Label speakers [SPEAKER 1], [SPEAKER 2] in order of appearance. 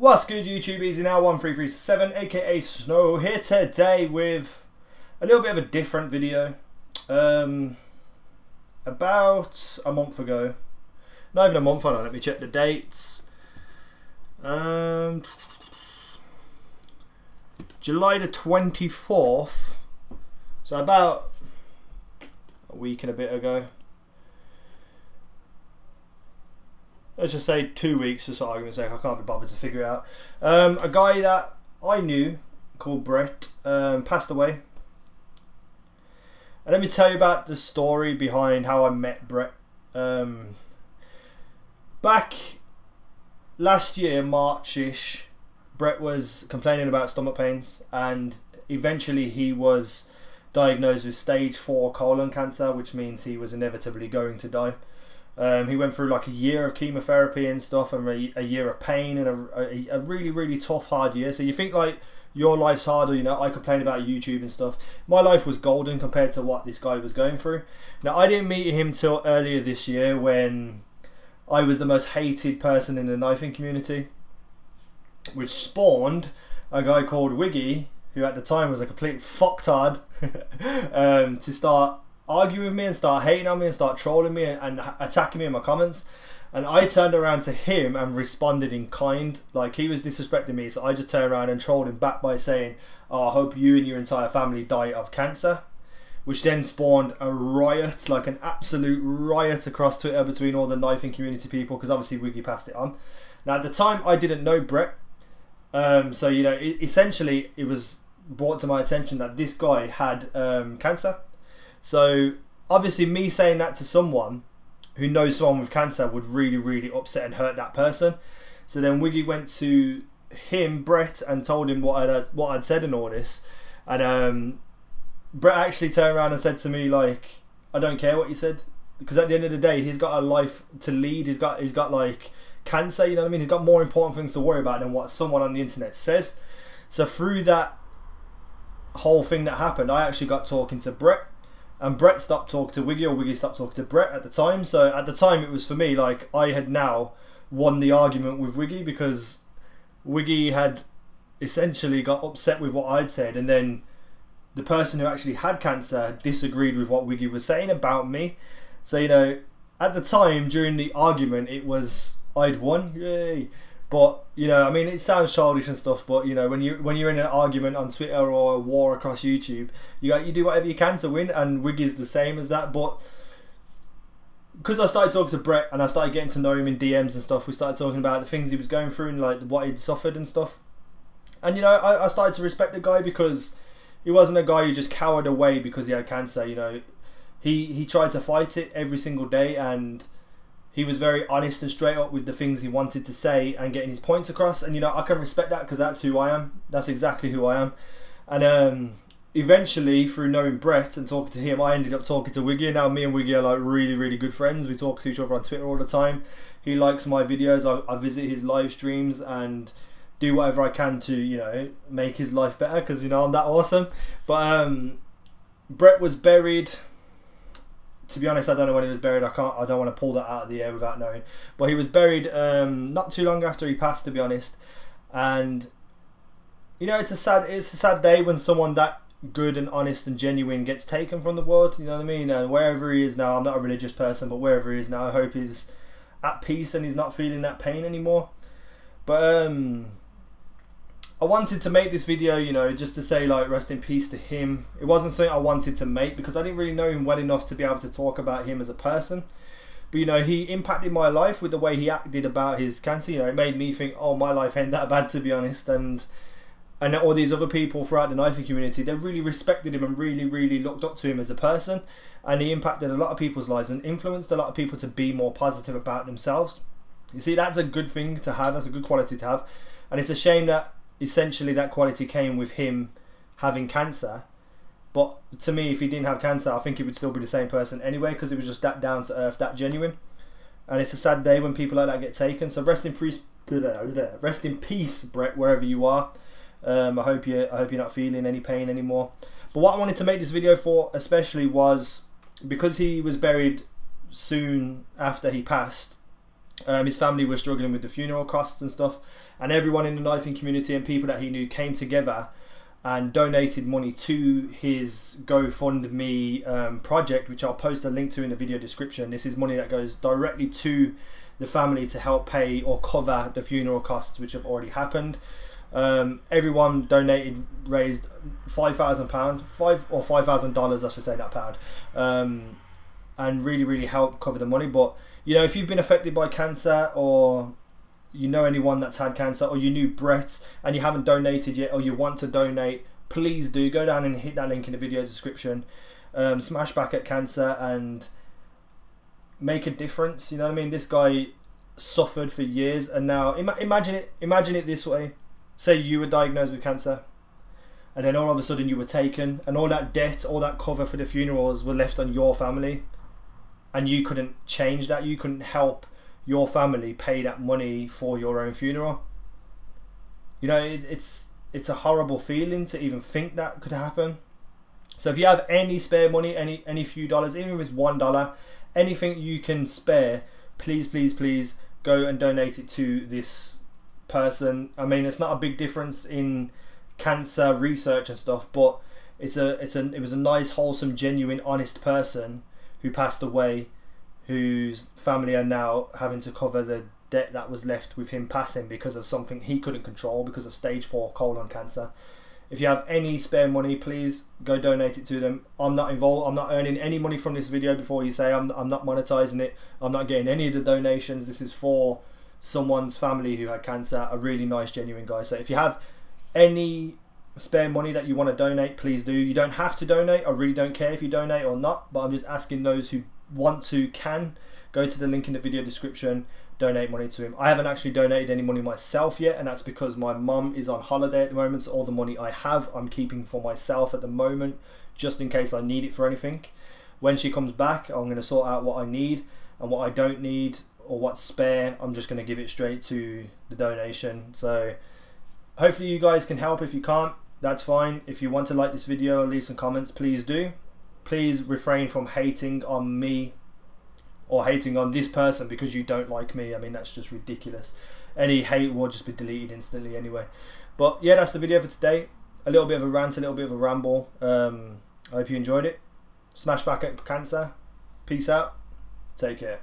[SPEAKER 1] What's good, YouTube? Easy now 1337 aka Snow here today with a little bit of a different video. About a month ago, not even a month, hold on, let me check the dates. July the 24th, so about a week and a bit ago. Let's just say 2 weeks, just for argument's sake. I can't be bothered to figure it out. A guy that I knew called Brett passed away. And let me tell you about the story behind how I met Brett. Back last year, March-ish, Brett was complaining about stomach pains, and eventually he was diagnosed with stage 4 colon cancer, which means he was inevitably going to die. He went through like a year of chemotherapy and stuff, and a year of pain, and a really tough, hard year. So you think like your life's harder, you know, I complain about YouTube and stuff. My life was golden compared to what this guy was going through. Now, I didn't meet him till earlier this year when I was the most hated person in the knifing community, which spawned a guy called Wiggy, who at the time was a complete fucktard, to start arguing with me and start hating on me and start trolling me and attacking me in my comments. And I turned around to him and responded in kind. Like, he was disrespecting me, so I just turned around and trolled him back by saying, "Oh, I hope you and your entire family die of cancer," which then spawned a riot, like an absolute riot across Twitter between all the knifing community people, because obviously Wiggy passed it on. Now, at the time, I didn't know Brett, so you know, essentially it was brought to my attention that this guy had cancer. So obviously me saying that to someone who knows someone with cancer would really upset and hurt that person. So then Wiggy went to him, Brett, and told him what I'd said and all this. And Brett actually turned around and said to me, like, "I don't care what you said," because at the end of the day, he's got a life to lead. He's got like cancer, you know what I mean? He's got more important things to worry about than what someone on the internet says. So through that whole thing that happened, I actually got talking to Brett. And Brett stopped talking to Wiggy, or Wiggy stopped talking to Brett at the time. So at the time, it was for me like I had now won the argument with Wiggy, because Wiggy had essentially got upset with what I'd said, and then the person who actually had cancer disagreed with what Wiggy was saying about me. So, you know, at the time during the argument, it was I'd won, yay. But, you know, I mean, it sounds childish and stuff, but, you know, when you're in an argument on Twitter or a war across YouTube, you do whatever you can to win, and Wiggy's the same as that. But because I started talking to Brett and I started getting to know him in DMs and stuff, we started talking about the things he was going through and like what he'd suffered and stuff. And, you know, I started to respect the guy, because he wasn't a guy who just cowered away because he had cancer. You know, he tried to fight it every single day, and he was very honest and straight up with the things he wanted to say and getting his points across. And, you know, I can respect that, because that's who I am. That's exactly who I am. And eventually, through knowing Brett and talking to him, I ended up talking to Wiggy. Now me and Wiggy are like really good friends. We talk to each other on Twitter all the time. He likes my videos. I visit his live streams and do whatever I can to, you know, make his life better, because, you know, I'm that awesome. But Brett was buried. To be honest, I don't know when he was buried. I don't want to pull that out of the air without knowing. But he was buried not too long after he passed, to be honest. And, you know, it's a sad day when someone that good and honest and genuine gets taken from the world. You know what I mean? And wherever he is now, I'm not a religious person, but wherever he is now, I hope he's at peace and he's not feeling that pain anymore. But I wanted to make this video, you know, just to say, like, rest in peace to him. It wasn't something I wanted to make because I didn't really know him well enough to be able to talk about him as a person. But, you know, he impacted my life with the way he acted about his cancer. You know, it made me think, oh, my life ain't that bad, to be honest. And all these other people throughout the knifing community, they really respected him and really looked up to him as a person. And he impacted a lot of people's lives and influenced a lot of people to be more positive about themselves. You see, that's a good thing to have. That's a good quality to have. And it's a shame that essentially that quality came with him having cancer. But to me, if he didn't have cancer, I think he would still be the same person anyway, because it was just that down to earth, that genuine. And it's a sad day when people like that get taken. So rest in peace, Brett, wherever you are. I hope you're not feeling any pain anymore. But what I wanted to make this video for especially was because he was buried soon after he passed. His family were struggling with the funeral costs and stuff, and everyone in the knifing community and people that he knew came together and donated money to his GoFundMe project, which I'll post a link to in the video description. This is money that goes directly to the family to help pay or cover the funeral costs which have already happened. Everyone donated, raised £5,000, $5,000 I should say, not pound, and really helped cover the money. But you know, if you've been affected by cancer, or you know anyone that's had cancer, or you knew Brett and you haven't donated yet, or you want to donate, please do go down and hit that link in the video description. Smash back at cancer and make a difference. You know what I mean? This guy suffered for years, and now imagine it this way. Say you were diagnosed with cancer, and then all of a sudden you were taken, and all that debt, all that cover for the funerals were left on your family, and you couldn't change that. You couldn't help your family pay that money for your own funeral. You know, it's a horrible feeling to even think that could happen. So if you have any spare money, any few dollars, even if it's $1, anything you can spare, please go and donate it to this person. I mean, it's not a big difference in cancer research and stuff, but it was a nice, wholesome, genuine, honest person who passed away, whose family are now having to cover the debt that was left with him passing because of something he couldn't control, because of stage 4 colon cancer. If you have any spare money, please go donate it to them. I'm not involved. I'm not earning any money from this video. Before you say I'm not monetizing it, I'm not getting any of the donations. This is for someone's family who had cancer, a really nice, genuine guy. So if you have any spare money that you want to donate, please do. You don't have to donate. I really don't care if you donate or not, but I'm just asking those who want to, can go to the link in the video description, donate money to him. I haven't actually donated any money myself yet, and that's because my mum is on holiday at the moment, so all the money I have I'm keeping for myself at the moment, just in case I need it for anything. When she comes back, I'm going to sort out what I need and what I don't need, or what's spare. I'm just going to give it straight to the donation. So hopefully you guys can help. If you can't, that's fine. If you want to like this video or leave some comments, please do. Please refrain from hating on me or hating on this person because you don't like me. I mean, that's just ridiculous. Any hate will just be deleted instantly anyway. But yeah, that's the video for today. A little bit of a rant, a little bit of a ramble. I hope you enjoyed it. Smash back at cancer. Peace out. Take care.